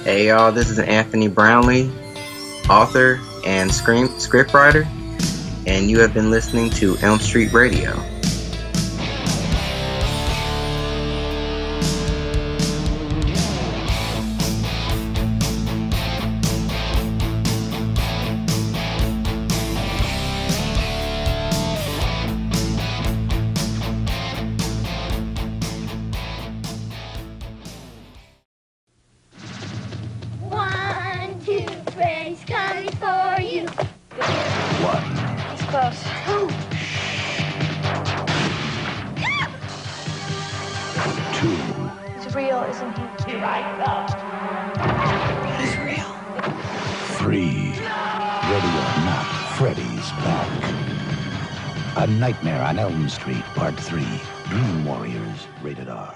Hey y'all, this is Anthony Brownlee, author and scriptwriter, and you have been listening to Elm Street Radio. Nightmare on Elm Street, Part 3, Dream Warriors, rated R.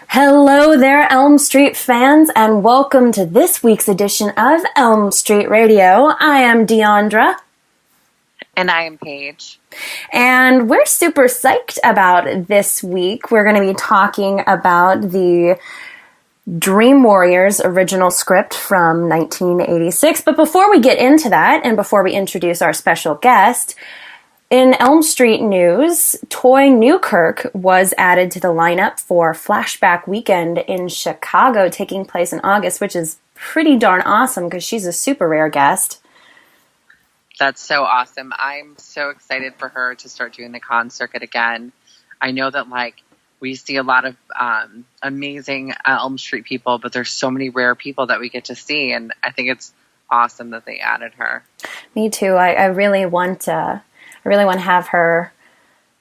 Hello there, Elm Street fans, and welcome to this week's edition of Elm Street Radio. I am Diandra. And I am Paige. And we're super psyched about this week. We're going to be talking about the Dream Warriors original script from 1986. But before we get into that, and before we introduce our special guest, in Elm Street news, Toy Newkirk was added to the lineup for Flashback Weekend in Chicago, taking place in August, which is pretty darn awesome because she's a super rare guest. That's so awesome. I'm so excited for her to start doing the con circuit again. I know that, we see a lot of amazing Elm Street people, but there's so many rare people that we get to see, and I think it's awesome that they added her. Me too. I really want to have her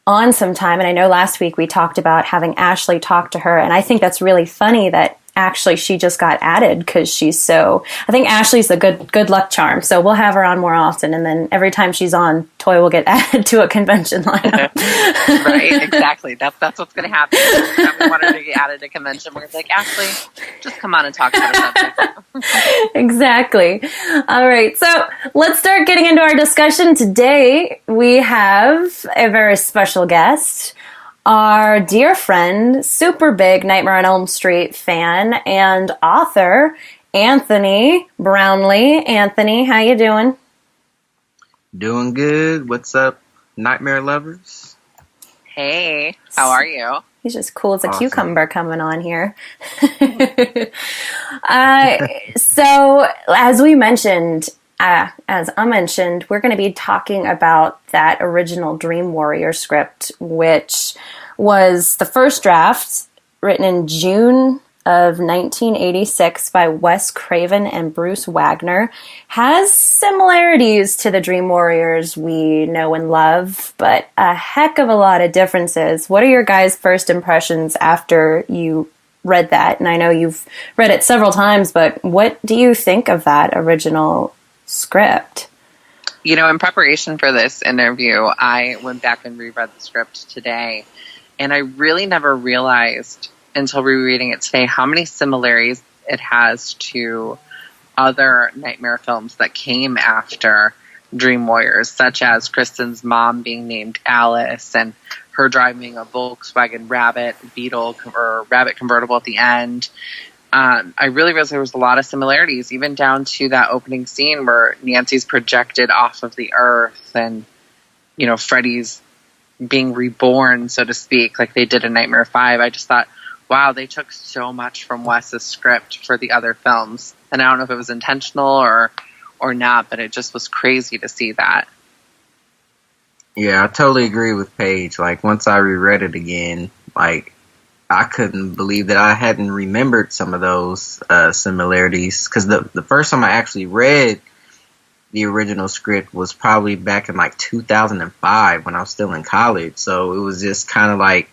on sometime. And I know last week we talked about having Ashley talk to her. And I think that's really funny that actually she just got added because I think Ashley's a good luck charm. So we'll have her on more often. And then every time she's on, Toy will get added to a convention lineup. Right, exactly. That's what's going to happen. We want her to get added to a convention. We're like, Ashley, just come on and talk about her subject. Exactly. All right. So let's start getting into our discussion today. We have a very special guest, our dear friend, super big Nightmare on Elm Street fan and author, Anthony Brownlee. Anthony, how you doing? Doing good. What's up, Nightmare lovers? Hey, how are you? He's just cool as a cucumber coming on here. So, as I mentioned, we're going to be talking about that original Dream Warrior script, which was the first draft written in June of 1986 by Wes Craven and Bruce Wagner. Has similarities to the Dream Warriors we know and love, but a heck of a lot of differences. What are your guys' first impressions after you read that? And I know you've read it several times, but what do you think of that original script? You know, in preparation for this interview, I went back and reread the script today, and I really never realized until rereading it today how many similarities it has to other Nightmare films that came after Dream Warriors, such as Kristen's mom being named Alice and her driving a Volkswagen Rabbit convertible at the end. I really realized there was a lot of similarities, even down to that opening scene where Nancy's projected off of the earth and, Freddy's being reborn, so to speak, like they did in Nightmare 5. I just thought, wow, they took so much from Wes's script for the other films. And I don't know if it was intentional or not, but it just was crazy to see that. Yeah, I totally agree with Paige. Once I reread it again, I couldn't believe that I hadn't remembered some of those similarities. Because the first time I actually read the original script was probably back in 2005 when I was still in college. So it was just kind of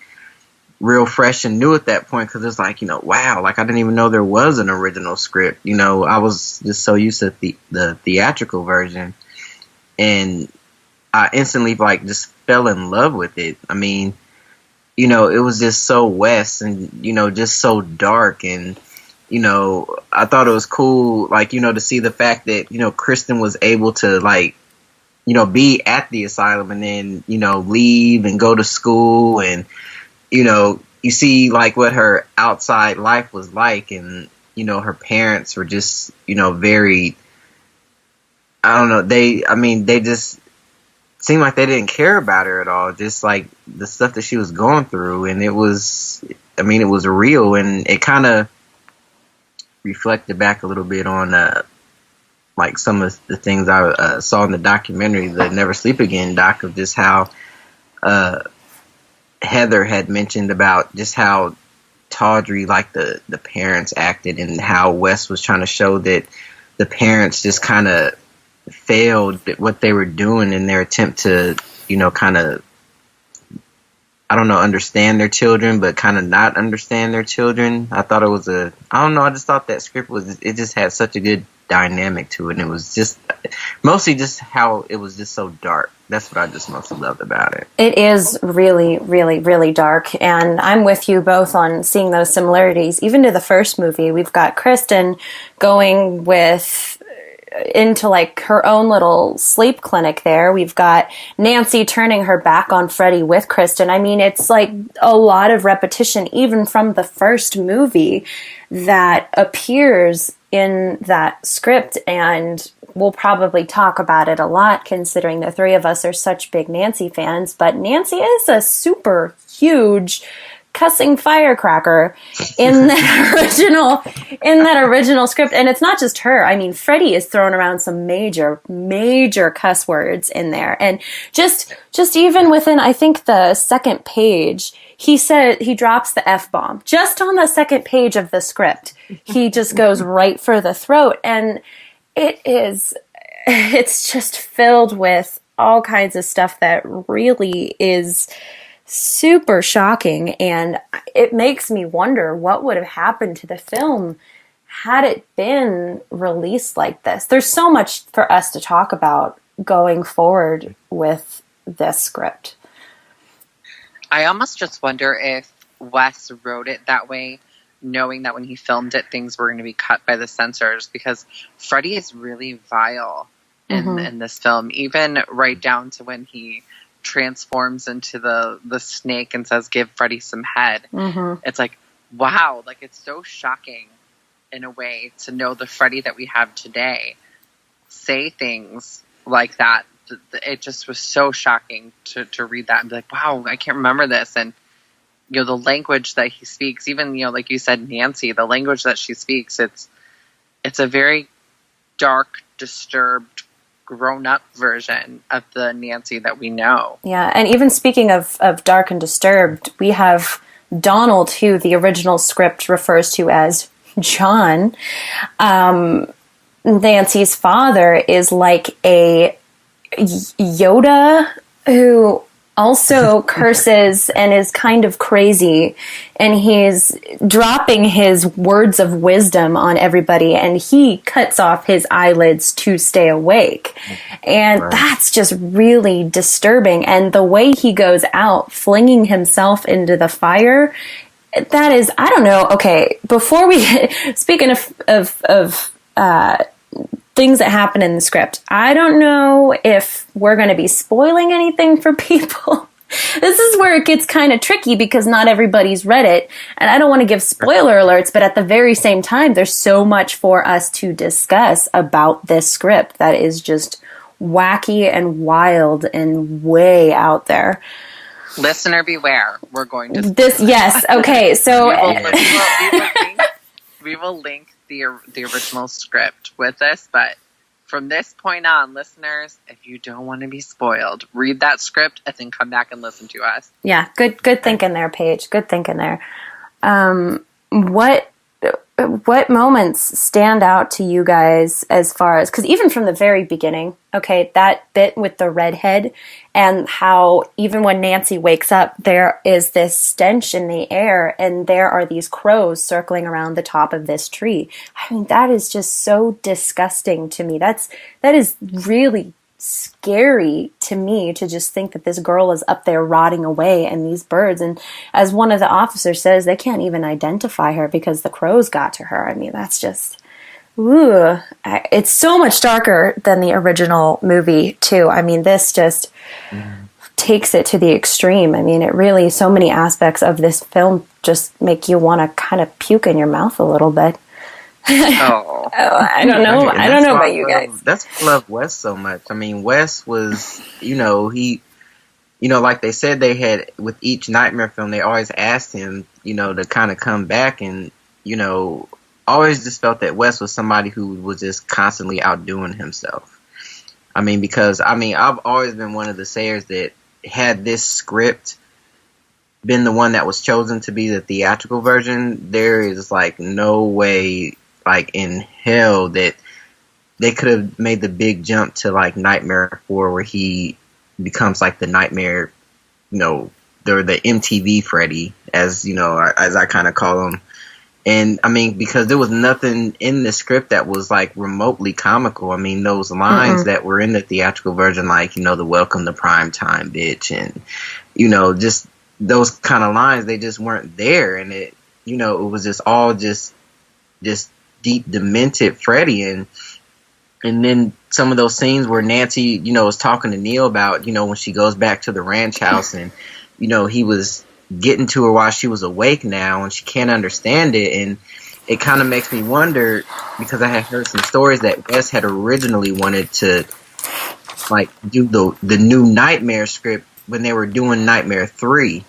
real fresh and new at that point, because it's wow, I didn't even know there was an original script. I was just so used to the theatrical version, and I instantly just fell in love with it. I mean, it was just so West and, just so dark. And, I thought it was cool, to see the fact that, Kristen was able to, be at the asylum and then, leave and go to school. And, you see, what her outside life was like. And, her parents were just, very, I don't know, they just seemed like they didn't care about her at all. Just like the stuff that she was going through. And it was real, and it kind of reflected back a little bit on, like some of the things I saw in the documentary, the Never Sleep Again doc, of just how Heather had mentioned about just how tawdry like the parents acted, and how Wes was trying to show that the parents just kind of failed at what they were doing in their attempt to, kind of, I don't know, understand their children, but kind of not understand their children. I thought it was I just thought that script it just had such a good dynamic to it, and it was just mostly just how it was just so dark. That's what I just mostly loved about it. It is really, really, really dark, and I'm with you both on seeing those similarities. Even to the first movie, we've got Kristen going into like her own little sleep clinic there. We've got Nancy turning her back on Freddie with Kristen. I mean, it's like a lot of repetition, even from the first movie, that appears in that script, and we'll probably talk about it a lot considering the three of us are such big Nancy fans. But Nancy is a super huge cussing firecracker in that original script. And it's not just her. I mean, Freddie is throwing around some major cuss words in there. And just even within, I think, the second page, he drops the F-bomb just on the second page of the script. He just goes right for the throat. And it's just filled with all kinds of stuff that really is super shocking, and it makes me wonder what would have happened to the film had it been released like this. There's so much for us to talk about going forward with this script. I almost just wonder if Wes wrote it that way, knowing that when he filmed it, things were going to be cut by the censors, because Freddie is really vile in this film, even right down to when he transforms into the snake and says, "Give Freddie some head." It's like, wow, like it's so shocking in a way to know the Freddie that we have today say things like that. It just was so shocking to read that and be like, wow, I can't remember this. And the language that he speaks, even like you said, Nancy, the language that she speaks, it's a very dark, disturbed, grown-up version of the Nancy that we know. Yeah, and even speaking of dark and disturbed, we have Donald, who the original script refers to as John. Nancy's father is like a Yoda who also curses and is kind of crazy, and he's dropping his words of wisdom on everybody, and he cuts off his eyelids to stay awake. And that's just really disturbing. And the way he goes out flinging himself into the fire, that is, I don't know. Okay, before we speaking of things that happen in the script, I don't know if we're going to be spoiling anything for people. This is where it gets kind of tricky because not everybody's read it, and I don't want to give spoiler alerts, but at the very same time, there's so much for us to discuss about this script that is just wacky and wild and way out there. Listener beware. We're going to yes. Okay, so we will link the original script with this, but from this point on, listeners, if you don't want to be spoiled, read that script and then come back and listen to us. Yeah, good thinking there, Paige. Good thinking there. What moments stand out to you guys as far as, because even from the very beginning, okay, that bit with the redhead and how even when Nancy wakes up, there is this stench in the air and there are these crows circling around the top of this tree. I mean, that is just so disgusting to me. That is really scary to me to just think that this girl is up there rotting away and these birds, and as one of the officers says, they can't even identify her because the crows got to her. I mean, that's just, ooh, it's so much darker than the original movie too. I mean, this just takes it to the extreme. I mean, it really, so many aspects of this film just make you want to kind of puke in your mouth a little bit. Oh, I don't know. I don't know about you guys. That's why I love Wes so much. I mean, Wes was, like they said they had with each Nightmare film, they always asked him, to kind of come back and, always just felt that Wes was somebody who was just constantly outdoing himself. I mean, because, I've always been one of the sayers that had this script been the one that was chosen to be the theatrical version, there is, like, no way, like, in hell that they could have made the big jump to, like, Nightmare 4 where he becomes, like, the Nightmare, the MTV Freddy, as I kind of call him. And, because there was nothing in the script that was, like, remotely comical. Those lines that were in the theatrical version, like, the welcome to prime time, bitch, and, just those kind of lines, they just weren't there. And it, it was just all just deep, demented Freddy. And then some of those scenes where Nancy, was talking to Neil about, when she goes back to the ranch house and, he was getting to her while she was awake now and she can't understand it. And it kind of makes me wonder, because I had heard some stories that Wes had originally wanted to, like, do the new Nightmare script when they were doing Nightmare 3.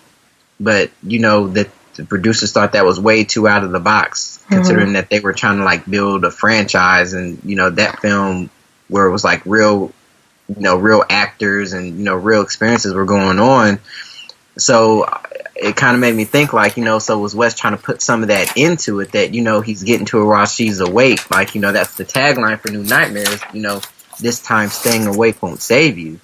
But, that the producers thought that was way too out of the box, considering that they were trying to, like, build a franchise and, that film where it was, like, real actors and, real experiences were going on. So it kind of made me think, like, so was Wes trying to put some of that into it, that, he's getting to her while she's awake. Like, that's the tagline for New Nightmares, this time staying awake won't save you.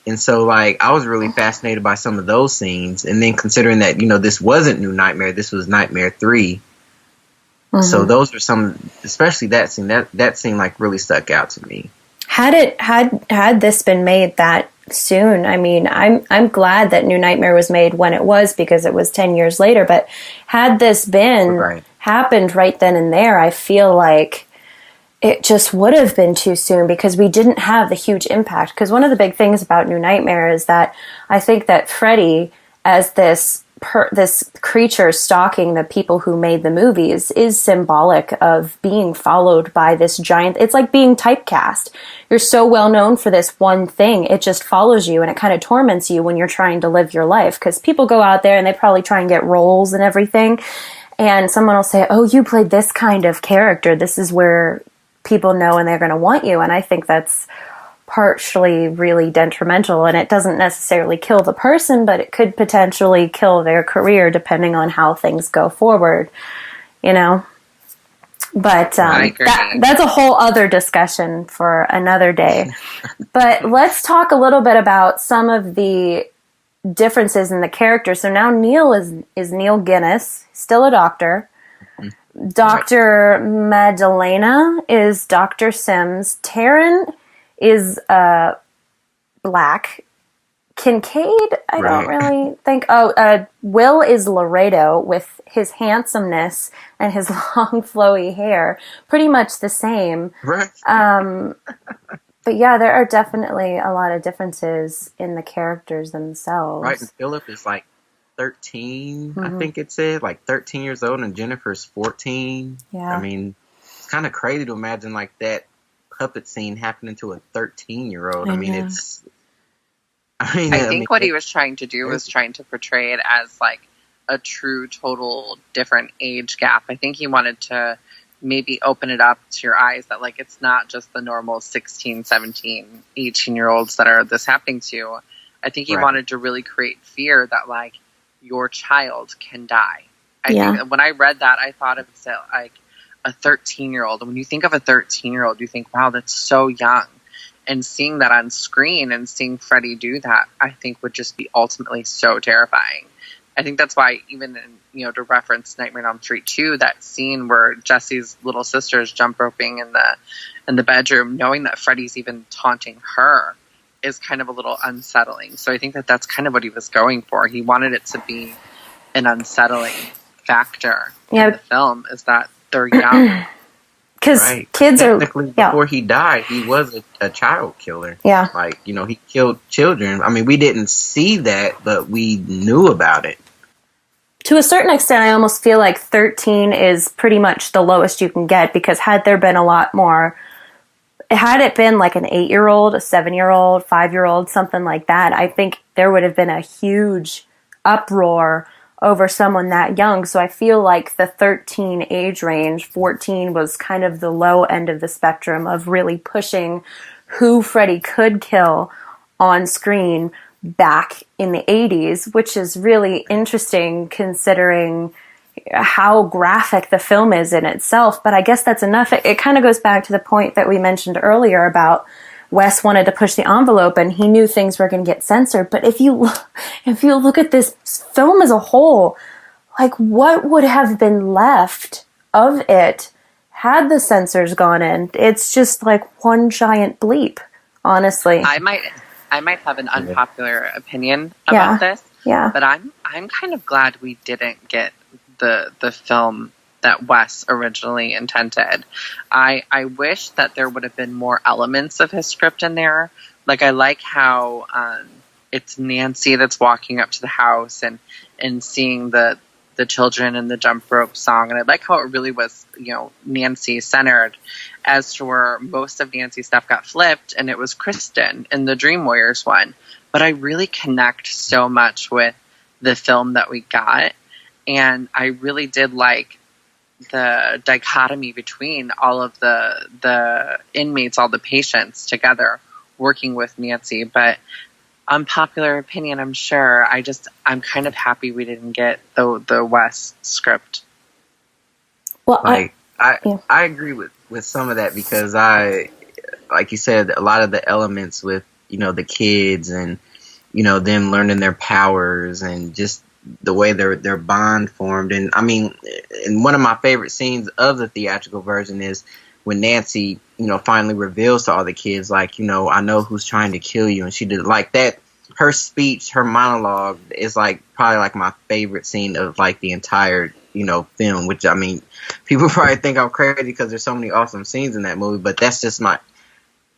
And so, like, I was really fascinated by some of those scenes. And then considering that, this wasn't New Nightmare, this was Nightmare 3. So those are some, especially that scene, that scene, like, really stuck out to me. Had this been made that soon, I'm glad that New Nightmare was made when it was, because it was 10 years later. But had this been happened right then and there, I feel like it just would have been too soon, because we didn't have the huge impact. Because one of the big things about New Nightmare is that I think that Freddy, as this creature stalking the people who made the movies, is symbolic of being followed by this giant. It's like being typecast. You're so well known for this one thing, it just follows you, and it kind of torments you when you're trying to live your life, because people go out there and they probably try and get roles and everything, and someone will say, oh, you played this kind of character, this is where people know and they're going to want you. And I think that's partially really detrimental, and it doesn't necessarily kill the person, but it could potentially kill their career depending on how things go forward, But that's a whole other discussion for another day. But let's talk a little bit about some of the differences in the characters. So now Neil is Neil Guinness, still a doctor. Dr. Madalena is Dr. Sims. Taryn is black. Kincaid, I don't really think. Will is Laredo with his handsomeness and his long flowy hair. Pretty much the same. Right. But yeah, there are definitely a lot of differences in the characters themselves. Right, and Philip is like 13, I think it said, like 13 years old, and Jennifer's 14. Yeah. It's kind of crazy to imagine like that puppet scene happening to a 13-year-old. I think what he was trying to do was trying to portray it as like a true, total different age gap. I think he wanted to maybe open it up to your eyes that like it's not just the normal 16, 17, 18-year-olds that are this happening to. I think he wanted to really create fear that like your child can die. I think that when I read that, I thought of it like a 13-year-old. And when you think of a 13-year-old, you think, wow, that's so young. And seeing that on screen and seeing Freddy do that, I think would just be ultimately so terrifying. I think that's why even in, to reference Nightmare on Elm Street 2, that scene where Jesse's little sister's jump roping in the bedroom, knowing that Freddy's even taunting her, is kind of a little unsettling. So I think that that's kind of what he was going for. He wanted it to be an unsettling factor in the film, is that they're young. Because kids are... Before he died, he was a child killer. Yeah. Like, he killed children. We didn't see that, but we knew about it. to a certain extent, I almost feel like 13 is pretty much the lowest you can get, because had there been a lot more, had it been like an 8-year-old, a 7-year-old, 5-year-old, something like that, I think there would have been a huge uproar over someone that young. So I feel like the 13 age range, 14 was kind of the low end of the spectrum of really pushing who Freddy could kill on screen back in the 80s, which is really interesting considering how graphic the film is in itself. But I guess that's enough. It kind of goes back to the point that we mentioned earlier about Wes wanted to push the envelope and he knew things were going to get censored. But if you look at this film as a whole, like, what would have been left of it had the censors gone in? It's just like one giant bleep, honestly. I might have an unpopular opinion about this. Yeah. But I'm kind of glad we didn't get the film that Wes originally intended. I wish that there would have been more elements of his script in there. Like, I like how it's Nancy that's walking up to the house and seeing the children and the jump rope song. And I like how it really was, Nancy centered, as to where most of Nancy's stuff got flipped and it was Kristen in the Dream Warriors one. But I really connect so much with the film that we got. And I really did like the dichotomy between all of the inmates, all the patients together working with Nancy. But unpopular opinion, I'm sure. I'm kind of happy we didn't get the Wes script. Well, I agree with some of that, because like you said, a lot of the elements with, the kids and, them learning their powers and just the way their bond formed. And I mean, and one of my favorite scenes of the theatrical version is when Nancy, finally reveals to all the kids, like, I know who's trying to kill you. And she did like that. Her speech, her monologue is like probably like my favorite scene of like the entire, film, which, I mean, people probably think I'm crazy because there's so many awesome scenes in that movie, but that's just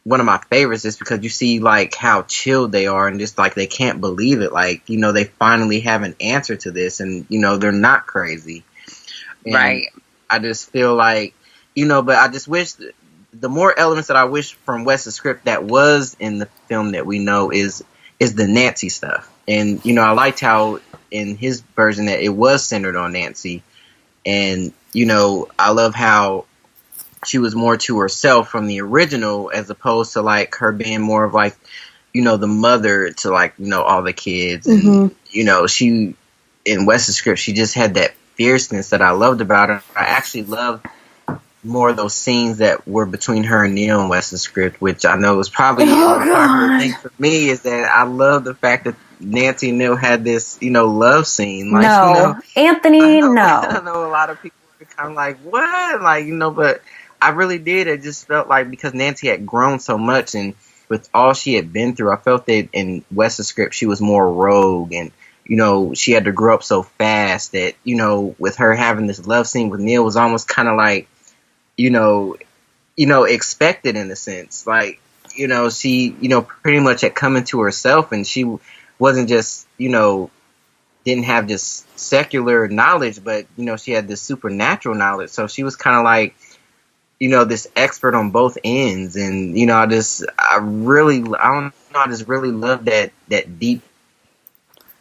one of my favorites, is because you see like how chilled they are and just like they can't believe it. Like, they finally have an answer to this, and, they're not crazy. And right. I just feel like, but I just wish the more elements that I wish from Wes's script that was in the film that we know is the Nancy stuff. And, I liked how in his version that it was centered on Nancy. And, I love how she was more to herself from the original, as opposed to like her being more of like, the mother to like, all the kids. And, she, in Wes's script, she just had that fierceness that I loved about her. I actually loved more of those scenes that were between her and Neil in Wes's script, which I know was probably the popular thing for me, is that I love the fact that Nancy and Neil had this, love scene. Like, Anthony, no. I know a lot of people are kind of like, what? Like, but I really did. It just felt like, because Nancy had grown so much, and with all she had been through, I felt that in Wes's script she was more rogue, and she had to grow up so fast that, with her having this love scene with Neil was almost kind of like, expected in a sense. Like, she, pretty much had come into herself, and she wasn't just, didn't have just secular knowledge, but, she had this supernatural knowledge. So she was kind of like, this expert on both ends. And, I just really love that deep,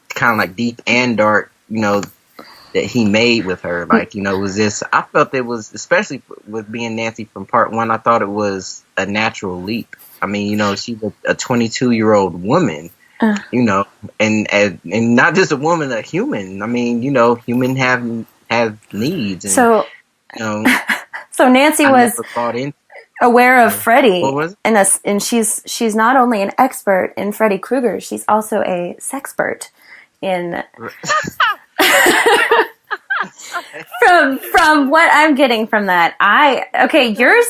kind of like deep and dark, that he made with her. Like, it was this, I felt it was, especially with being Nancy from part one, I thought it was a natural leap. I mean, she's a 22-year-old woman, and not just a woman, a human. I mean, human have needs. And, so Nancy was aware of Freddy, and she's not only an expert in Freddy Krueger, she's also a sexpert in. From what I'm getting from that,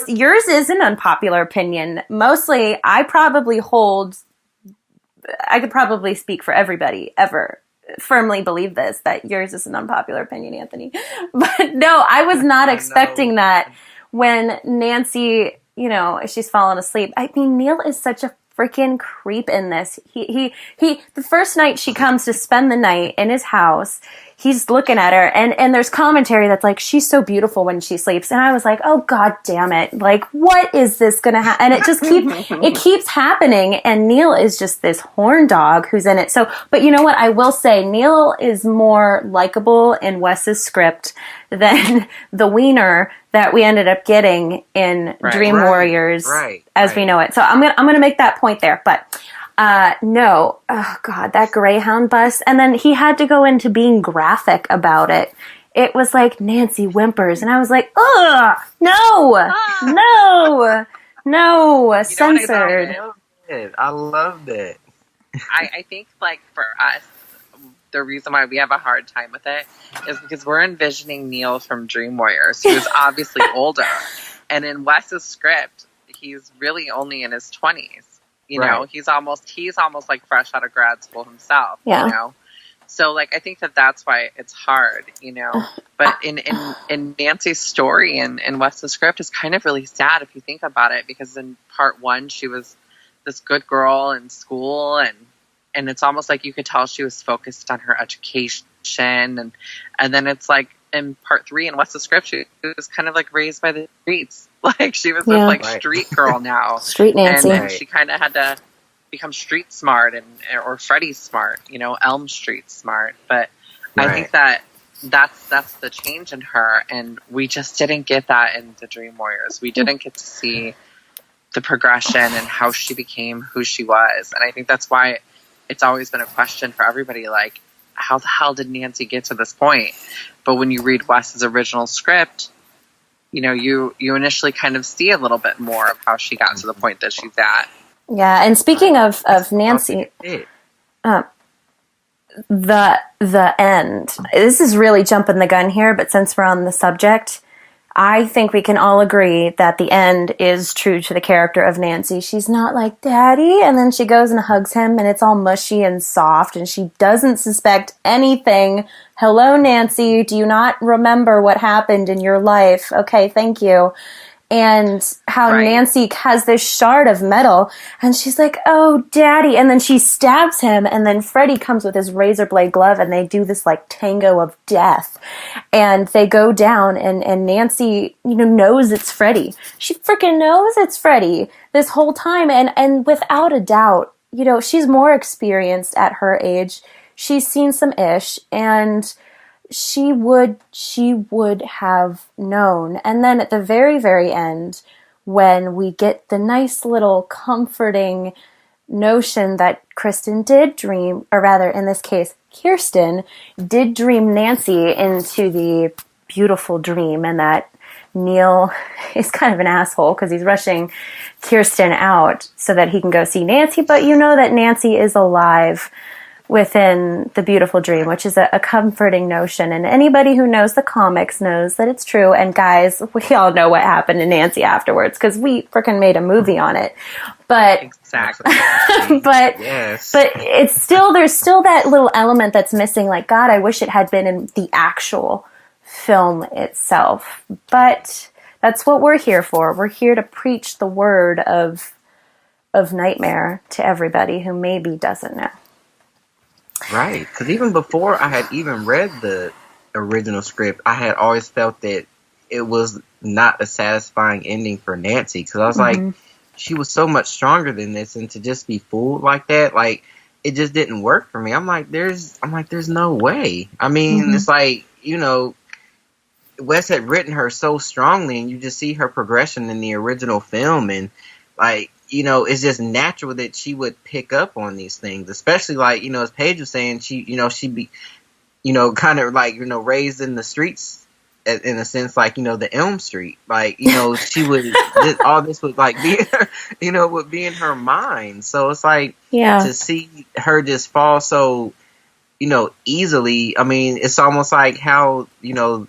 yours is an unpopular opinion. Mostly, I could probably speak for everybody ever. Firmly believe this, that yours is an unpopular opinion, Anthony. But no, I was not expecting that when Nancy, she's fallen asleep. I mean, Neil is such a freaking creep in this. He the first night she comes to spend the night in his house, he's looking at her, and there's commentary that's like, she's so beautiful when she sleeps. And I was like, oh, God damn it. Like, what is this going to happen? And it just keeps happening. And Neil is just this horn dog who's in it. So, but you know what? I will say Neil is more likable in Wes's script than the wiener that we ended up getting in Dream Warriors as we know it. So I'm going to make that point there. But no, oh God, that Greyhound bus. And then he had to go into being graphic about it. It was like Nancy whimpers. And I was like, ugh, no, censored. I loved it. I think, like, for us, the reason why we have a hard time with it is because we're envisioning Neil from Dream Warriors, who's obviously older. And in Wes's script, he's really only in his 20s. You know, he's almost like fresh out of grad school himself, you know? So, like, I think that's why it's hard, you know? But in Nancy's story in Wes's script is kind of really sad if you think about it, because in part 1, she was this good girl in school, and it's almost like you could tell she was focused on her education, and then it's like in part 3 in Wes's script, she was kind of like raised by the streets. Like, she was this like street girl now. Street Nancy. And she kind of had to become street smart or Freddie smart, you know, Elm Street smart. But I think that's the change in her, and we just didn't get that in the Dream Warriors. We didn't get to see the progression and how she became who she was. And I think that's why it's always been a question for everybody, like, how the hell did Nancy get to this point? But when you read Wes's original script, you know, you initially kind of see a little bit more of how she got to the point that she's at. Yeah, and speaking of Nancy, the end. This is really jumping the gun here, but since we're on the subject, I think we can all agree that the end is true to the character of Nancy. She's not like, Daddy, and then she goes and hugs him, and it's all mushy and soft, and she doesn't suspect anything. Hello, Nancy, do you not remember what happened in your life? Okay, thank you. And how Nancy has this shard of metal, and she's like, oh, Daddy, and then she stabs him, and then Freddie comes with his razor blade glove, and they do this, like, tango of death, and they go down, and Nancy, you know, knows it's Freddie. She freaking knows it's Freddie this whole time, and without a doubt, you know, she's more experienced at her age. She's seen some ish, and she would have known. And then at the very, very end, when we get the nice little comforting notion that Kristen did dream, or rather, in this case, Kirsten did dream Nancy into the beautiful dream, and that Neil is kind of an asshole because he's rushing Kirsten out so that he can go see Nancy, but you know that Nancy is alive within the beautiful dream, which is a comforting notion. And anybody who knows the comics knows that it's true. And guys, we all know what happened to Nancy afterwards because we freaking made a movie on it. But exactly. but it's still, there's still that little element that's missing. Like, God, I wish it had been in the actual film itself. But that's what we're here for. We're here to preach the word of Nightmare to everybody who maybe doesn't know. Right, because even before I had even read the original script, I had always felt that it was not a satisfying ending for Nancy, because I was like, she was so much stronger than this, and to just be fooled like that, like, it just didn't work for me. I'm like, there's no way. I mean, it's like, you know, Wes had written her so strongly, and you just see her progression in the original film, and like, you know, it's just natural that she would pick up on these things, especially like, you know, as Paige was saying, she'd be, you know, kind of like, you know, raised in the streets in a sense, like, you know, the Elm Street, like, you know, she would, all this would like be, you know, would be in her mind. So it's like, to see her just fall so, you know, easily. I mean, it's almost like how, you know,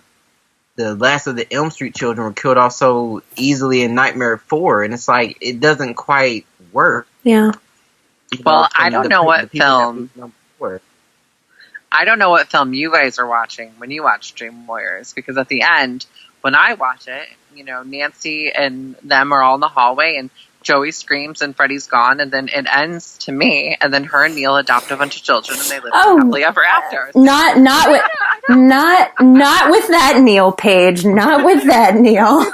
the last of the Elm Street children were killed off so easily in Nightmare 4, and it's like, it doesn't quite work. Yeah. Well, I don't know what film. I don't know what film you guys are watching when you watch Dream Warriors, because at the end, when I watch it, you know, Nancy and them are all in the hallway, and Joey screams and Freddie's gone, and then it ends to me, and then her and Neil adopt a bunch of children, and they live happily ever after. So, not what. I Not with that, Neil Page. Not with that, Neil.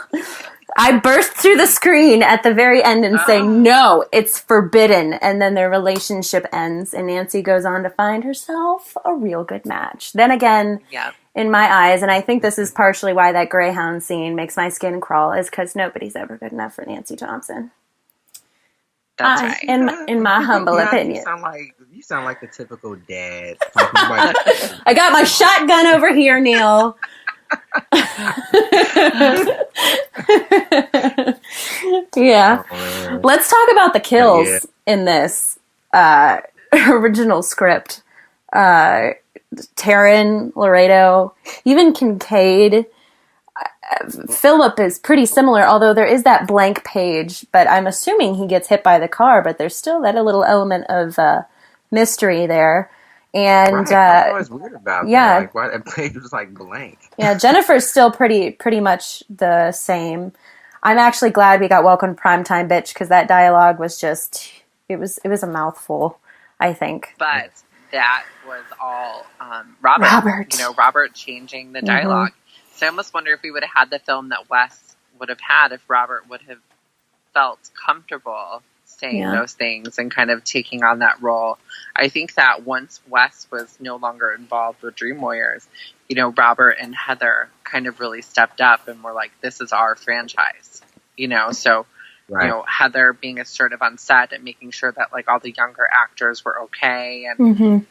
I burst through the screen at the very end and say, no, it's forbidden. And then their relationship ends, and Nancy goes on to find herself a real good match. Then again, in my eyes, and I think this is partially why that Greyhound scene makes my skin crawl, is because nobody's ever good enough for Nancy Thompson. That's right. In my humble opinion. You sound like the typical dad. I got my shotgun over here, Neil. Yeah. Oh, let's talk about the kills in this original script. Taryn, Laredo, even Kincaid. Philip is pretty similar, although there is that blank page, but I'm assuming he gets hit by the car, but there's still that a little element of mystery there. And right. I was weird about that. Like, why that page was like blank. Yeah, Jennifer's still pretty much the same. I'm actually glad we got Welcome to Primetime, Bitch, because that dialogue was just it was a mouthful, I think. But that was all Robert. Robert changing the dialogue. Mm-hmm. So I almost wonder if we would have had the film that Wes would have had if Robert would have felt comfortable saying those things and kind of taking on that role. I think that once Wes was no longer involved with Dream Warriors, Robert and Heather kind of really stepped up and were like, this is our franchise, so, right. Heather being assertive on set and making sure that like all the younger actors were okay. And,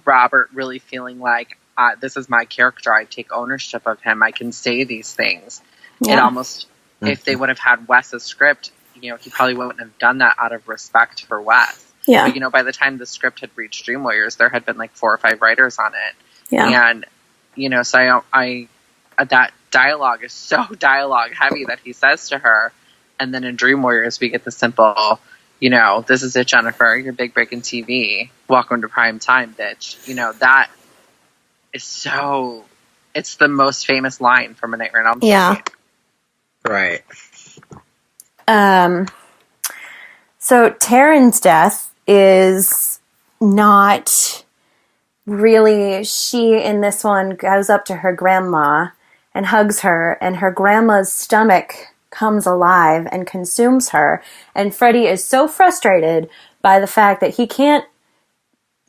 Robert really feeling like, this is my character. I take ownership of him. I can say these things. Yeah. It almost, if they would have had Wes's script, he probably wouldn't have done that out of respect for Wes. Yeah. But, by the time the script had reached Dream Warriors, there had been like 4 or 5 writers on it. Yeah. And, so I that dialogue is so dialogue heavy that he says to her. And then in Dream Warriors, we get the simple, this is it, Jennifer, your big break in TV. Welcome to prime time, bitch. That is so, it's the most famous line from A Nightmare on Elm Street. Yeah. Right. So Taryn's death is not really, she in this one goes up to her grandma and hugs her, and her grandma's stomach comes alive and consumes her. And Freddie is so frustrated by the fact that he can't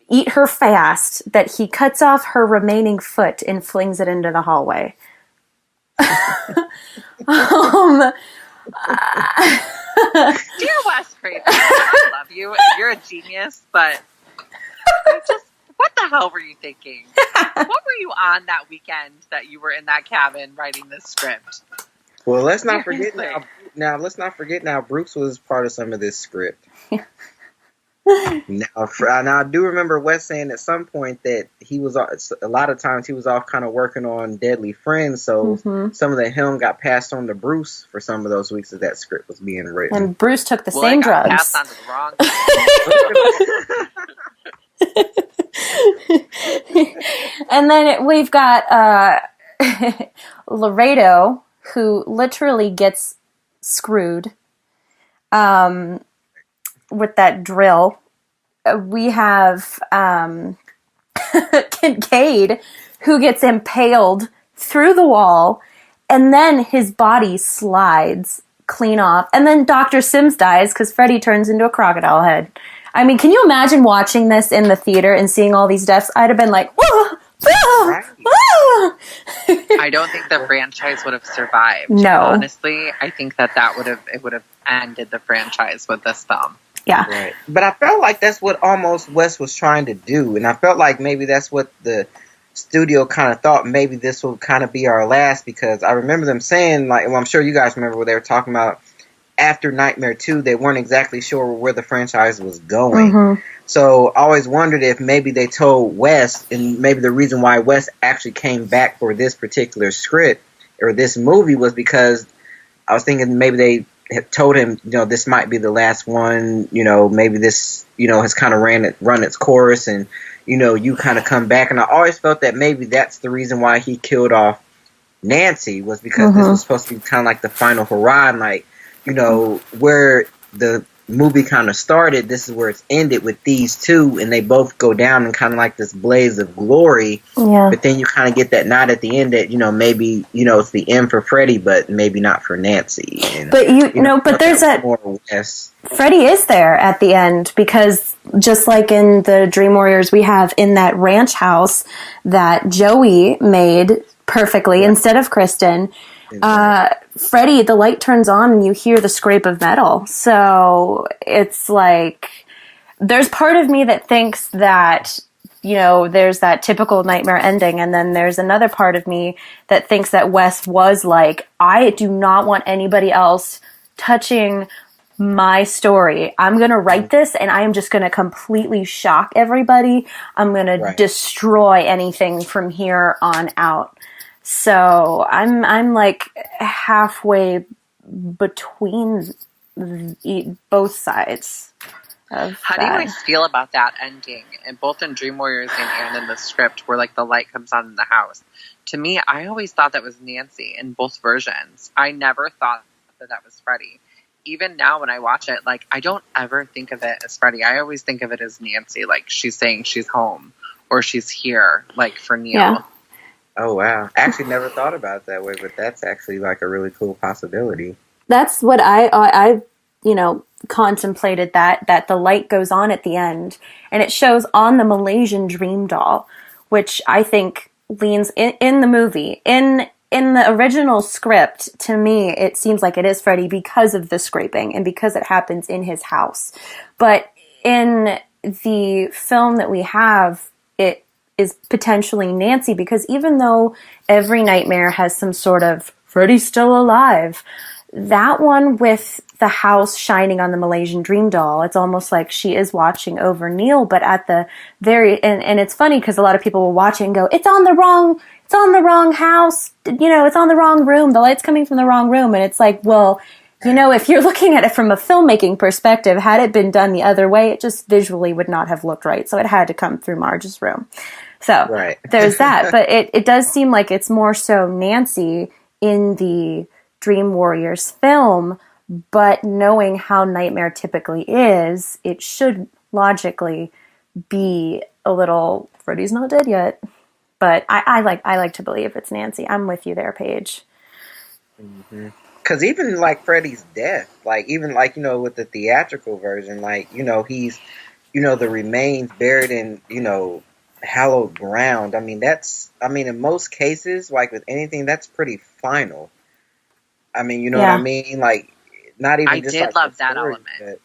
eat her fast that he cuts off her remaining foot and flings it into the hallway. Dear Wes Craven, I love you. You're a genius, but what the hell were you thinking? What were you on that weekend that you were in that cabin writing this script? Well, let's not forget now. Let's not forget now. Bruce was part of some of this script. Now I do remember Wes saying at some point that he was a lot of times he was off kind of working on Deadly Friends, so some of the helm got passed on to Bruce for some of those weeks that script was being written. And Bruce took the same drugs. Passed on to the wrong. And then we've got Laredo, who literally gets screwed with that drill. We have Kincaid, who gets impaled through the wall, and then his body slides clean off. And then Dr. Sims dies because Freddy turns into a crocodile head. I mean, can you imagine watching this in the theater and seeing all these deaths? I'd have been like, whoa! I don't think the franchise would have survived. No. Honestly, I think that would have ended the franchise with this film. Yeah. Right. But I felt like that's what almost Wes was trying to do. And I felt like maybe that's what the studio kind of thought. Maybe this will kind of be our last, because I remember them saying, like, well, I'm sure you guys remember where they were talking about after Nightmare 2, they weren't exactly sure where the franchise was going. Mm-hmm. So I always wondered if maybe they told Wes, and maybe the reason why Wes actually came back for this particular script or this movie was because I was thinking maybe they had told him, this might be the last one, maybe this, has kind of run its course, and, you kind of come back. And I always felt that maybe that's the reason why he killed off Nancy, was because this was supposed to be kind of like the final hurrah, and like, where the movie kind of started, this is where it's ended with these two, and they both go down in kind of like this blaze of glory. Yeah. But then you kind of get that nod at the end that, maybe, it's the end for Freddie, but maybe not for Nancy. And, but but there's that. Freddie is there at the end, because just like in the Dream Warriors, we have in that ranch house that Joey made perfectly instead of Kristen. Freddie, the light turns on and you hear the scrape of metal. So it's like, there's part of me that thinks that, there's that typical nightmare ending. And then there's another part of me that thinks that Wes was like, I do not want anybody else touching my story. I'm going to write this and I am just going to completely shock everybody. I'm going to destroy anything from here on out. So I'm like halfway between both sides of How do you guys feel about that ending? And both in Dream Warriors and in the script, where like the light comes on in the house. To me, I always thought that was Nancy in both versions. I never thought that was Freddie. Even now when I watch it, like, I don't ever think of it as Freddie. I always think of it as Nancy, like she's saying she's home or she's here, like for Neil. Yeah. Oh, wow. I actually never thought about it that way, but that's actually like a really cool possibility. That's what I contemplated, that the light goes on at the end and it shows on the Malaysian dream doll, which I think leans in the movie. In the original script, to me, it seems like it is Freddie because of the scraping and because it happens in his house. But in the film that we have, it is potentially Nancy, because even though every nightmare has some sort of Freddie's still alive, that one with the house shining on the Malaysian dream doll, it's almost like she is watching over Neil, but at the very, and it's funny because a lot of people will watch it and go, it's on the wrong house, it's on the wrong room, the light's coming from the wrong room. And it's like, well, if you're looking at it from a filmmaking perspective, had it been done the other way, it just visually would not have looked right. So it had to come through Marge's room. So there's that. But it does seem like it's more so Nancy in the Dream Warriors film, but knowing how Nightmare typically is, it should logically be a little, Freddy's not dead yet. But I like to believe it's Nancy. I'm with you there, Paige. Because even like Freddy's death, like even like, with the theatrical version, like, he's, the remains buried in, hallowed ground. I mean, in most cases, like with anything, that's pretty final. I mean, you know what I mean? Like, not even I just did like love that story,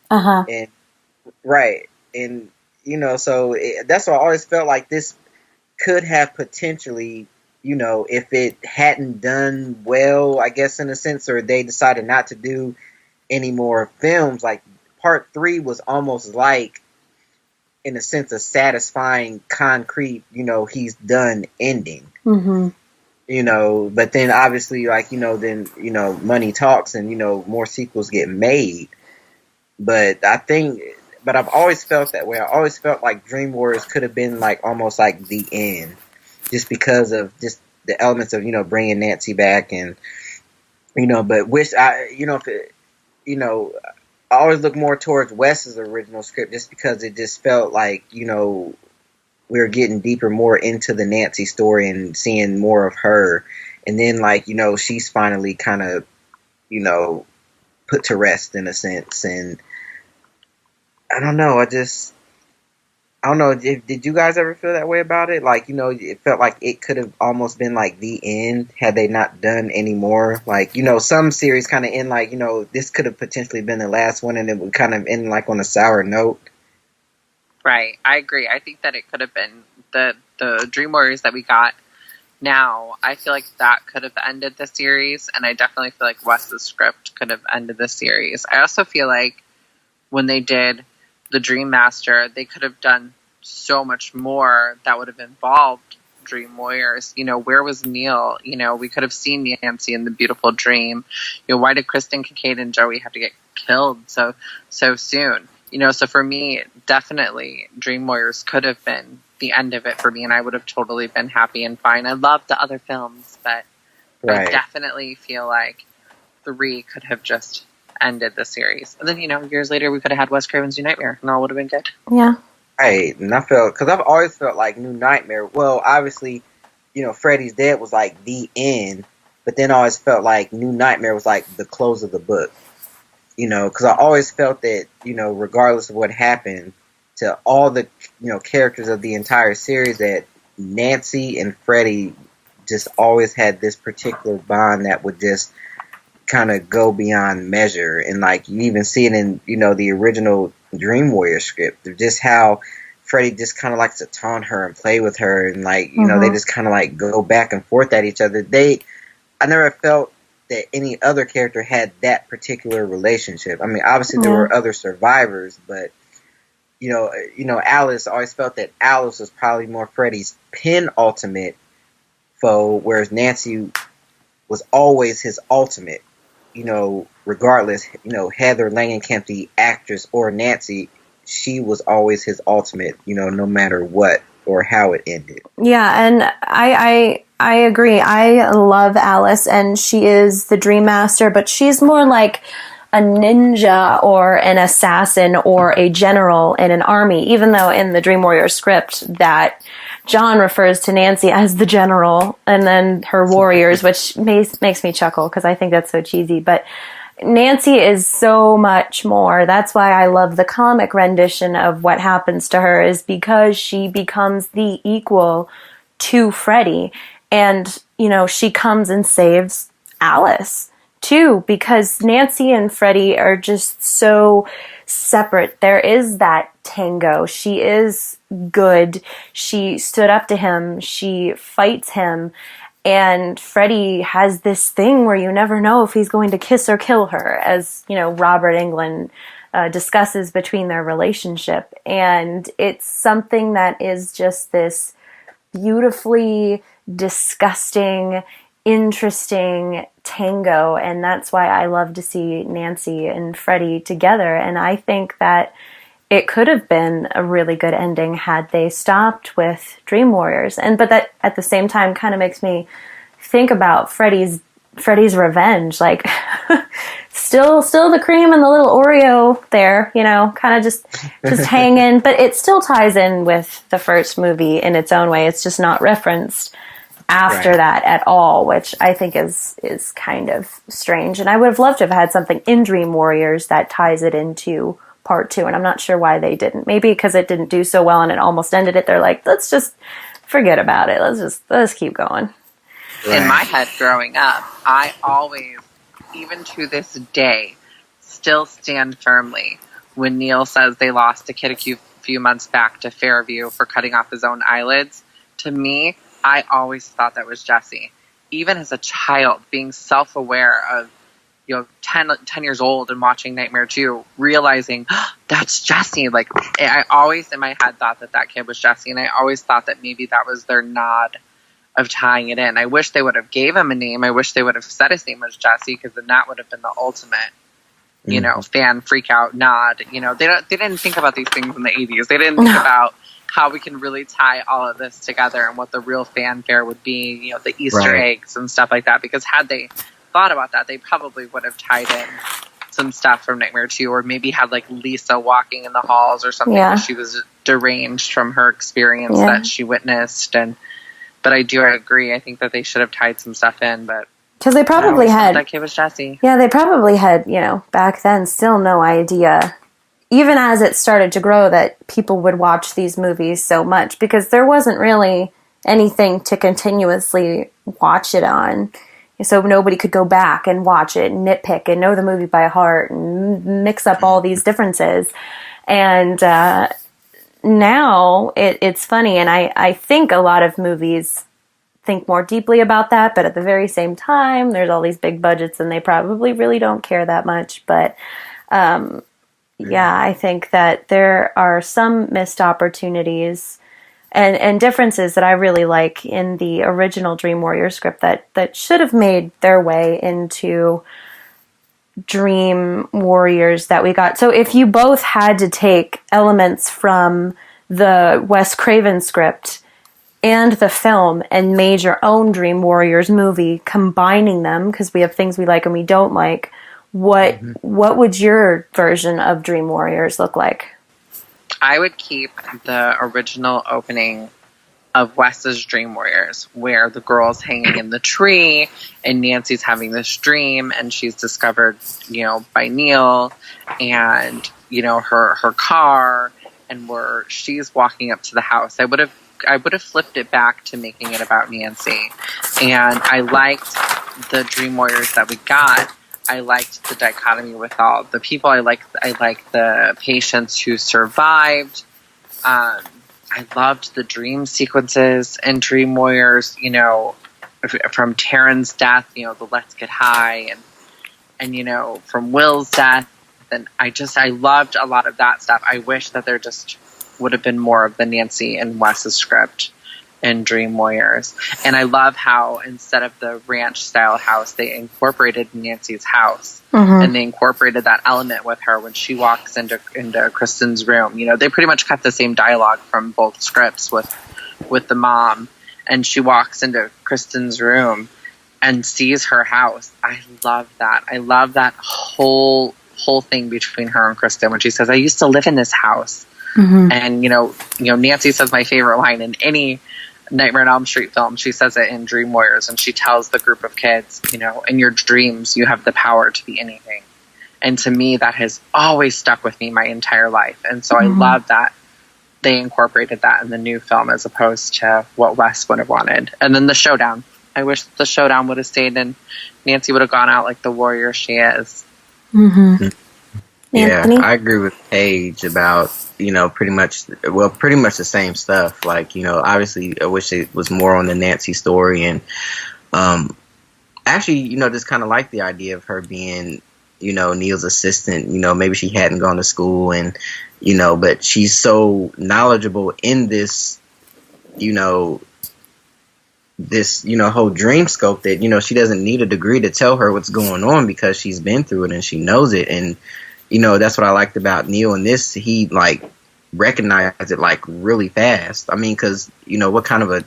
element. And so that's why I always felt like this could have potentially, if it hadn't done well, I guess in a sense, or they decided not to do any more films, like part 3 was almost like, in a sense, a satisfying, concrete, he's done ending. But then obviously, like, then, money talks and, more sequels get made. But I've always felt that way. I always felt like Dream Warriors could have been like almost like the end, just because of just the elements of, bringing Nancy back and, but I always look more towards Wes's original script, just because it just felt like, we were getting deeper, more into the Nancy story and seeing more of her. And then, like, she's finally kind of, put to rest in a sense. And I don't know. Did you guys ever feel that way about it? Like, it felt like it could have almost been like the end had they not done any more. Like, some series kind of end like, this could have potentially been the last one and it would kind of end like on a sour note. Right. I agree. I think that it could have been the Dream Warriors that we got now. I feel like that could have ended the series, and I definitely feel like Wes's script could have ended the series. I also feel like when they did the Dream Master, they could have done so much more that would have involved Dream Warriors. Where was Neil? We could have seen Nancy in the beautiful dream. Why did Kristen, Kincaid, and Joey have to get killed so soon? So for me, definitely Dream Warriors could have been the end of it for me, and I would have totally been happy and fine. I love the other films, but I definitely feel like 3 could have just ended the series. And then, years later we could have had Wes Craven's New Nightmare and all would have been good. Yeah. Right, and because I've always felt like New Nightmare, well, obviously, Freddy's Dead was like the end, but then I always felt like New Nightmare was like the close of the book. Because I always felt that, regardless of what happened to all the, characters of the entire series, that Nancy and Freddy just always had this particular bond that would just kind of go beyond measure. And like, you even see it in, the original Dream Warrior script, just how Freddy just kind of likes to taunt her and play with her. And like, they just kind of like go back and forth at each other. I never felt that any other character had that particular relationship. I mean, obviously there were other survivors, but Alice, always felt that Alice was probably more Freddy's penultimate foe, whereas Nancy was always his ultimate. Regardless, Heather Langenkamp, the actress, or Nancy, she was always his ultimate, no matter what or how it ended. Yeah, and I agree. I love Alice, and she is the Dream Master, but she's more like a ninja or an assassin or a general in an army, even though in the Dream Warrior script that John refers to Nancy as the general and then her warriors, which makes me chuckle because I think that's so cheesy. But Nancy is so much more. That's why I love the comic rendition of what happens to her, is because she becomes the equal to Freddy. And, she comes and saves Alice too, because Nancy and Freddy are just so separate. There is that tango. She is good. She stood up to him. She fights him. And Freddy has this thing where you never know if he's going to kiss or kill her, as, Robert Englund discusses between their relationship. And it's something that is just this beautifully disgusting, interesting tango, and that's why I love to see Nancy and Freddy together. And I think that it could have been a really good ending had they stopped with Dream Warriors. But that at the same time kind of makes me think about Freddy's revenge, like still the cream and the little Oreo there, kind of just hanging, but it still ties in with the first movie in its own way. It's just not referenced after that at all, which I think is kind of strange. And I would have loved to have had something in Dream Warriors that ties it into part 2, and I'm not sure why they didn't. Maybe because it didn't do so well and it almost ended it. They're like, let's just forget about it. Let's keep going. In my head growing up, I always, even to this day, still stand firmly when Neil says they lost a kid a few months back to Fairview for cutting off his own eyelids. To me, I always thought that was Jesse. Even as a child, being self-aware of, 10 years old and watching Nightmare 2, realizing, that's Jesse. Like, I always in my head thought that kid was Jesse, and I always thought that maybe that was their nod of tying it in. I wish they would have gave him a name. I wish they would have said his name was Jesse, because then that would have been the ultimate, fan freak out nod. They didn't think about these things in the 80s. They didn't think about how we can really tie all of this together and what the real fanfare would be, the Easter eggs and stuff like that. Because had they thought about that, they probably would have tied in some stuff from Nightmare 2, or maybe had like Lisa walking in the halls or something, because she was deranged from her experience that she witnessed. But I do agree. I think that they should have tied some stuff in, but because they probably had that kid was Jesse. Yeah, they probably had, back then still no idea, even as it started to grow, that people would watch these movies so much, because there wasn't really anything to continuously watch it on. So nobody could go back and watch it and nitpick and know the movie by heart and mix up all these differences. And now it's funny, and I think a lot of movies think more deeply about that, but at the very same time, there's all these big budgets and they probably really don't care that much. But I think that there are some missed opportunities and differences that I really like in the original Dream Warrior script that should have made their way into Dream Warriors that we got. So if you both had to take elements from the Wes Craven script and the film and made your own Dream Warriors movie, combining them, because we have things we like and we don't like, what would your version of Dream Warriors look like? I would keep the original opening of Wes's Dream Warriors, where the girl's hanging in the tree and Nancy's having this dream and she's discovered, by Neil and, her car, and where she's walking up to the house. I would have flipped it back to making it about Nancy. And I liked the Dream Warriors that we got. I liked the dichotomy with all the people. I liked the patients who survived. I loved the dream sequences in Dream Warriors, from Taryn's death, the Let's Get High, and from Will's death. And I loved a lot of that stuff. I wish that there just would have been more of the Nancy and Wes's script in Dream Warriors. And I love how instead of the ranch style house, they incorporated Nancy's house. Mm-hmm. And they incorporated that element with her when she walks into Kristen's room. They pretty much cut the same dialogue from both scripts with the mom. And she walks into Kristen's room and sees her house. I love that. I love that whole thing between her and Kristen when she says, "I used to live in this house." Mm-hmm. And Nancy says my favorite line in any Nightmare on Elm Street film. She says it in Dream Warriors, and she tells the group of kids, in your dreams you have the power to be anything. And to me, that has always stuck with me my entire life. And so mm-hmm. I love that they incorporated that in the new film as opposed to what Wes would have wanted. And then the showdown. I wish the showdown would have stayed and Nancy would have gone out like the warrior she is. Mm-hmm. Yeah, I agree with Paige about, pretty much the same stuff. Like, obviously I wish it was more on the Nancy story. And actually, just kind of like the idea of her being, Neil's assistant. Maybe she hadn't gone to school and, but she's so knowledgeable in this, whole dream scope that, she doesn't need a degree to tell her what's going on because she's been through it and she knows it. And, that's what I liked about Neil in this. He recognized it really fast. I mean, because, what kind of a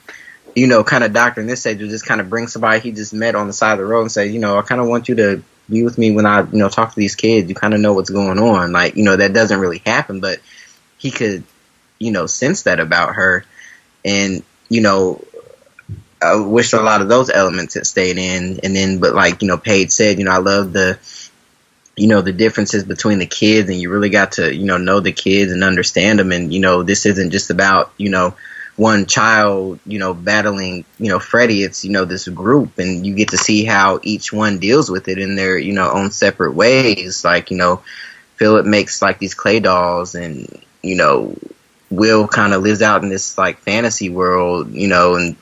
doctor in this stage would just kind of bring somebody he just met on the side of the road and say, I kind of want you to be with me when I, talk to these kids. You kind of know what's going on. That doesn't really happen, but he could, sense that about her. And, I wish a lot of those elements had stayed in. And then, but Paige said, I love the differences between the kids, and you really got to, know the kids and understand them. And, this isn't just about, one child, battling, Freddie. It's, this group, and you get to see how each one deals with it in their, own separate ways. Philip makes these clay dolls, and, Will kind of lives out in this fantasy world, and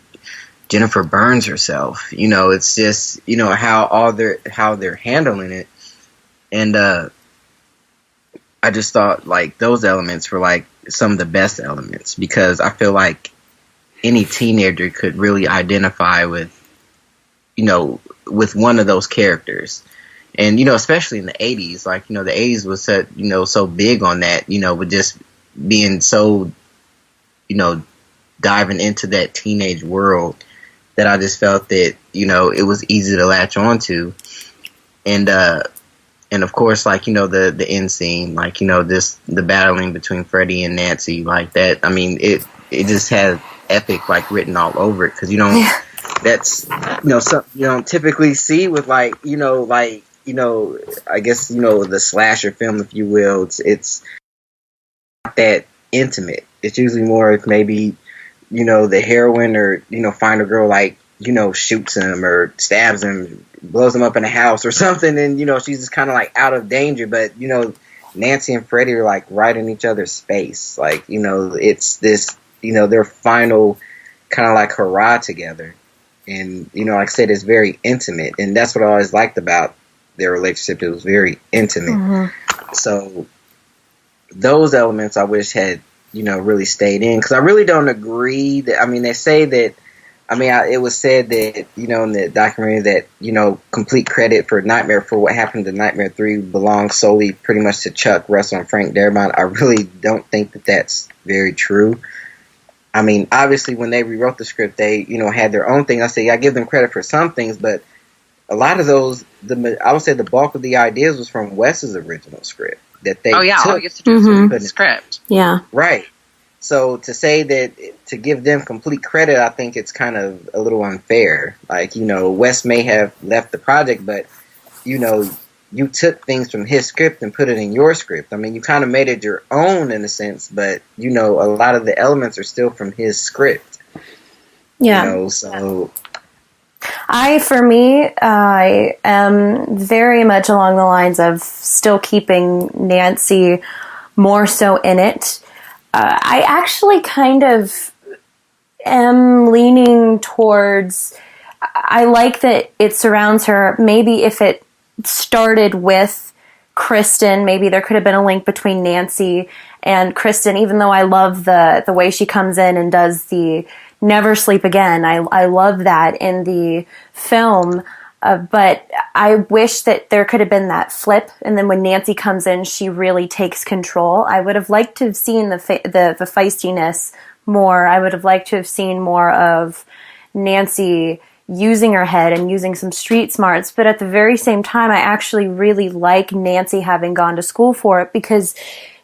Jennifer burns herself. It's just, how they're handling it. And I just thought those elements were some of the best elements, because I feel like any teenager could really identify with, with one of those characters. And, especially in the 80s, the 80s was such, so big on that, with just being so, diving into that teenage world, that I just felt that, it was easy to latch onto. And of course, the end scene, the battling between Freddie and Nancy, that. I mean, it just has epic, written all over it, because that's, something you don't typically see with, I guess, the slasher film, if you will. It's not that intimate. It's usually more if maybe, the heroine or, find a girl, shoots him or stabs him, blows him up in a house or something, and she's just kind of out of danger. But Nancy and Freddie are right in each other's space. It's this, their final kind of hurrah together. And like I said, it's very intimate, and that's what I always liked about their relationship. It was very intimate. Mm-hmm. So those elements I wish had really stayed in, because I really don't agree that. I mean, they say that. It was said that, in the documentary that, complete credit for what happened to Nightmare 3 belongs solely pretty much to Chuck Russell and Frank Darabont. I really don't think that that's very true. Obviously, when they rewrote the script, they, had their own thing. I say, I give them credit for some things, but a lot of those, I would say the bulk of the ideas was from Wes's original script that they all you have to do is read the script. Yeah. Right. So to say that, to give them complete credit, I think it's kind of a little unfair. Like, Wes may have left the project, but, you took things from his script and put it in your script. I mean, you kind of made it your own in a sense, but, a lot of the elements are still from his script. Yeah. So... I am very much along the lines of still keeping Nancy more so in it. I actually kind of am leaning towards, I like that it surrounds her. Maybe if it started with Kristen, maybe there could have been a link between Nancy and Kristen, even though I love the way she comes in and does the Never Sleep Again. I love that in the film, but I wish that there could have been that flip, and then when Nancy comes in, she really takes control. I would have liked to have seen the feistiness more. I would have liked to have seen more of Nancy using her head and using some street smarts, but at the very same time, I actually really like Nancy having gone to school for it, because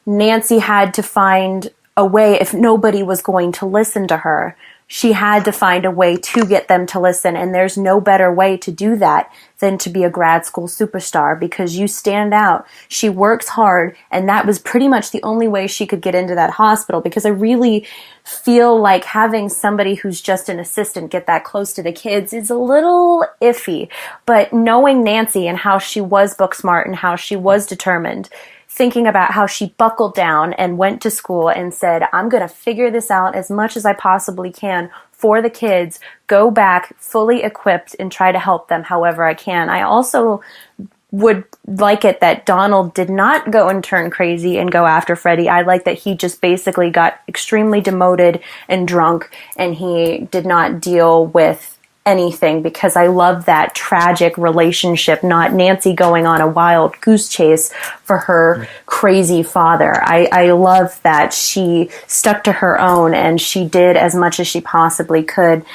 Nancy had to find a way, if nobody was going to listen to her, she had to find a way to get them to listen, and there's no better way to do that than to be a grad school superstar, because you stand out. She works hard, and that was pretty much the only way she could get into that hospital, because I really feel like having somebody who's just an assistant get that close to the kids is a little iffy. But knowing Nancy and how she was book smart and how she was determined, thinking about how she buckled down and went to school and said, I'm going to figure this out as much as I possibly can for the kids, go back fully equipped and try to help them however I can. I also would like it that Donald did not go and turn crazy and go after Freddie. I like that he just basically got extremely demoted and drunk, and he did not deal with anything, because I love that tragic relationship, not Nancy going on a wild goose chase for her crazy father. I love that she stuck to her own and she did as much as she possibly could.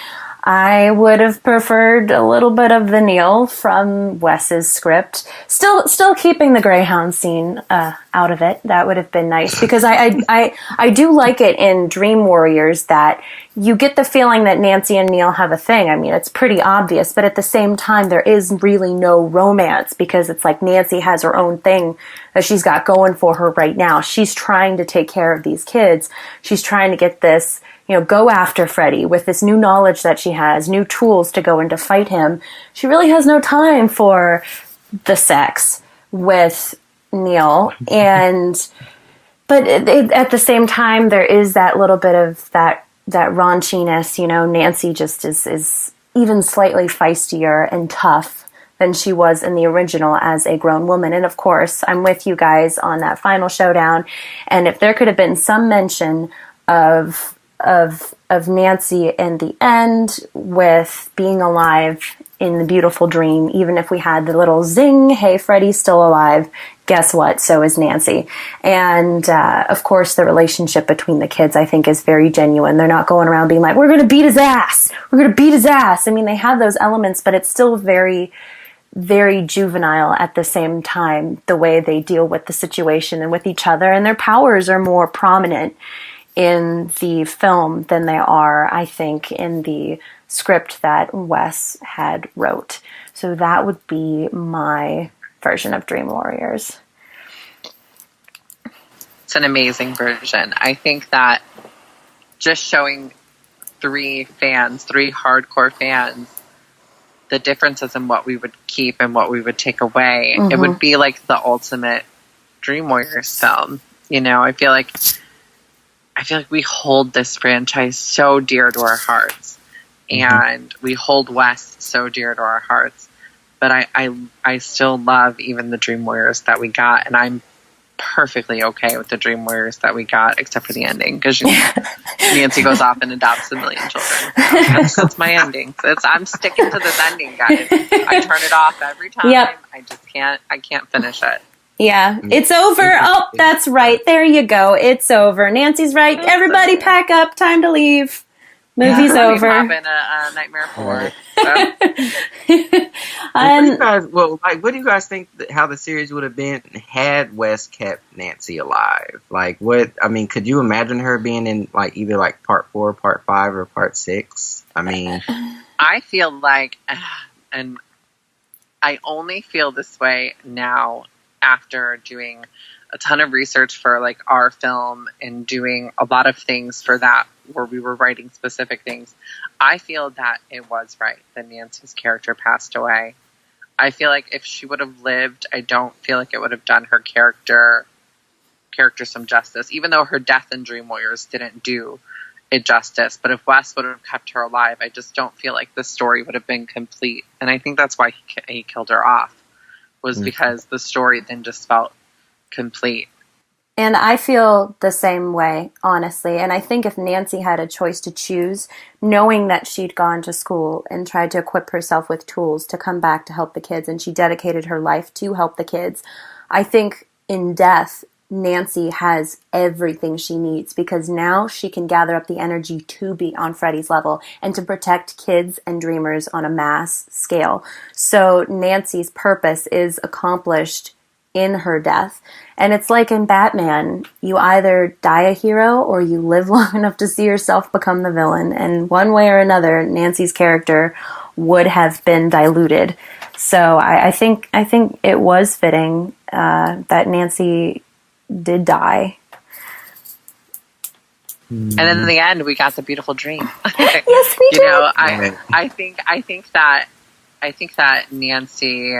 I would have preferred a little bit of the Neil from Wes's script. Still keeping the Greyhound scene out of it. That would have been nice, because I do like it in Dream Warriors that you get the feeling that Nancy and Neil have a thing. I mean, it's pretty obvious, but at the same time, there is really no romance, because it's like Nancy has her own thing that she's got going for her right now. She's trying to take care of these kids. She's trying to get this, go after Freddie with this new knowledge that she has, new tools to go in to fight him. She really has no time for the sex with Neil. But at the same time, there is that little bit of that raunchiness. Nancy just is even slightly feistier and tough than she was in the original as a grown woman. And of course, I'm with you guys on that final showdown. And if there could have been some mention of Nancy in the end with being alive in the beautiful dream, even if we had the little zing, hey, Freddie's still alive, guess what? So is Nancy. And of course, the relationship between the kids, I think, is very genuine. They're not going around being like, we're going to beat his ass. We're going to beat his ass. I mean, they have those elements, but it's still very, very juvenile at the same time, the way they deal with the situation and with each other. And their powers are more prominent in the film than they are, I think, in the script that Wes had wrote. So that would be my version of Dream Warriors. It's an amazing version. I think that just showing three hardcore fans, the differences in what we would keep and what we would take away, it would be like the ultimate Dream Warriors film. I feel like we hold this franchise so dear to our hearts, and we hold Wes so dear to our hearts. But I still love even the Dream Warriors that we got, and I'm perfectly okay with the Dream Warriors that we got, except for the ending, because Nancy goes off and adopts a million children. That's my ending. I'm sticking to this ending, guys. I turn it off every time. Yep. I can't finish it. Yeah, it's over. Oh, that's right. There you go. It's over. Nancy's right. Everybody pack up. Time to leave. Movie's over. Pop in a Nightmare 4. What do you guys think how the series would have been had Wes kept Nancy alive? Like, could you imagine her being in like either like part 4, part 5, or part 6? I mean, I feel like, and I only feel this way now after doing a ton of research for like our film and doing a lot of things for that where we were writing specific things. I feel that it was right that Nancy's character passed away. I feel like if she would have lived, I don't feel like it would have done her character some justice, even though her death in Dream Warriors didn't do it justice. But if Wes would have kept her alive, I just don't feel like the story would have been complete. And I think that's why he killed her off, was because the story then just felt complete. And I feel the same way, honestly. And I think if Nancy had a choice to choose, knowing that she'd gone to school and tried to equip herself with tools to come back to help the kids, and she dedicated her life to help the kids, I think in death, Nancy has everything she needs, because now she can gather up the energy to be on Freddy's level and to protect kids and dreamers on a mass scale. So Nancy's purpose is accomplished in her death. And it's like in Batman, you either die a hero or you live long enough to see yourself become the villain. And one way or another, Nancy's character would have been diluted. So I think it was fitting that Nancy did die. And then in the end, we got the beautiful dream. Yes, we did. I think that Nancy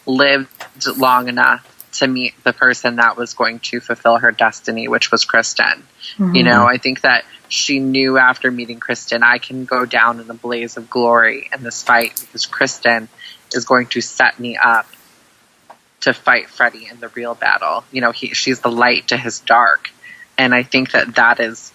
lived long enough to meet the person that was going to fulfill her destiny, which was Kristen. I think that she knew after meeting Kristen, I can go down in a blaze of glory in this fight because Kristen is going to set me up to fight Freddy in the real battle. She's the light to his dark. And I think that is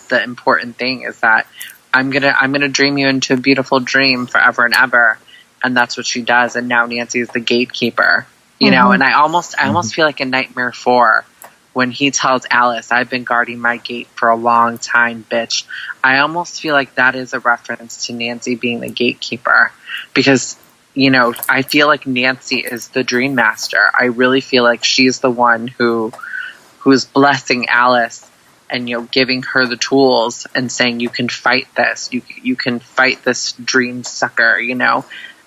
the important thing, is that I'm gonna dream you into a beautiful dream forever and ever. And that's what she does. And now Nancy is the gatekeeper, and I almost feel like in Nightmare 4, when he tells Alice, I've been guarding my gate for a long time, bitch. I almost feel like that is a reference to Nancy being the gatekeeper, because, I feel like Nancy is the dream master. I really feel like she's the one who's blessing Alice and, giving her the tools and saying, you can fight this, you can fight this dream sucker,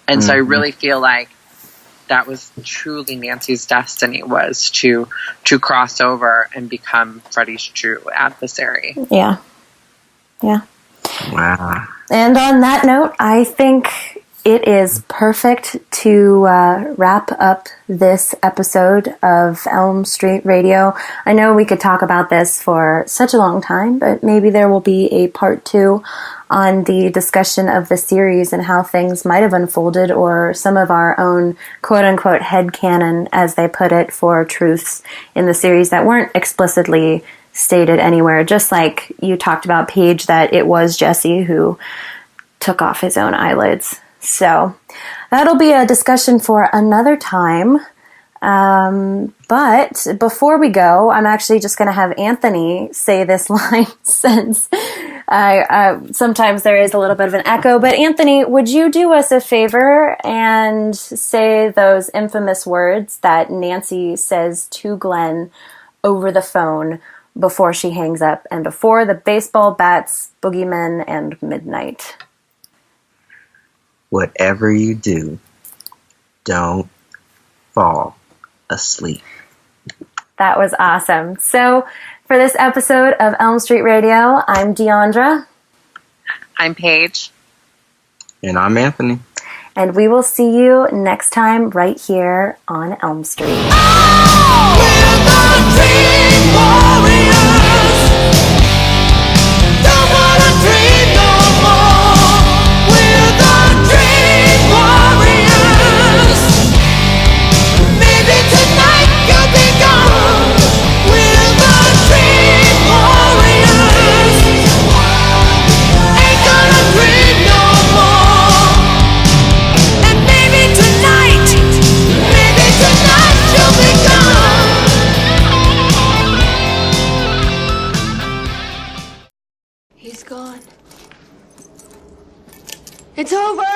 And so I really feel like that was truly Nancy's destiny, was to cross over and become Freddy's true adversary. Yeah. Yeah. Wow. And on that note, I think it is perfect to wrap up this episode of Elm Street Radio. I know we could talk about this for such a long time, but maybe there will be a part 2 on the discussion of the series and how things might have unfolded, or some of our own quote-unquote headcanon, as they put it, for truths in the series that weren't explicitly stated anywhere. Just like you talked about, Paige, that it was Jesse who took off his own eyelids. So that'll be a discussion for another time. But before we go, I'm actually just going to have Anthony say this line, since sometimes there is a little bit of an echo. But Anthony, would you do us a favor and say those infamous words that Nancy says to Glenn over the phone before she hangs up and before the baseball bats, boogeymen, and midnight? Whatever you do, don't fall asleep. That was awesome. So for this episode of Elm Street Radio, I'm Diandra. I'm Paige. And I'm Anthony. And we will see you next time right here on Elm Street. Oh, we're the Dream Warriors. Don't wanna dream no more. We're the Dream Warriors. Maybe tonight you'll be gone. We're the Dream Warriors. Ain't gonna dream no more. And maybe tonight you'll be gone. It's over.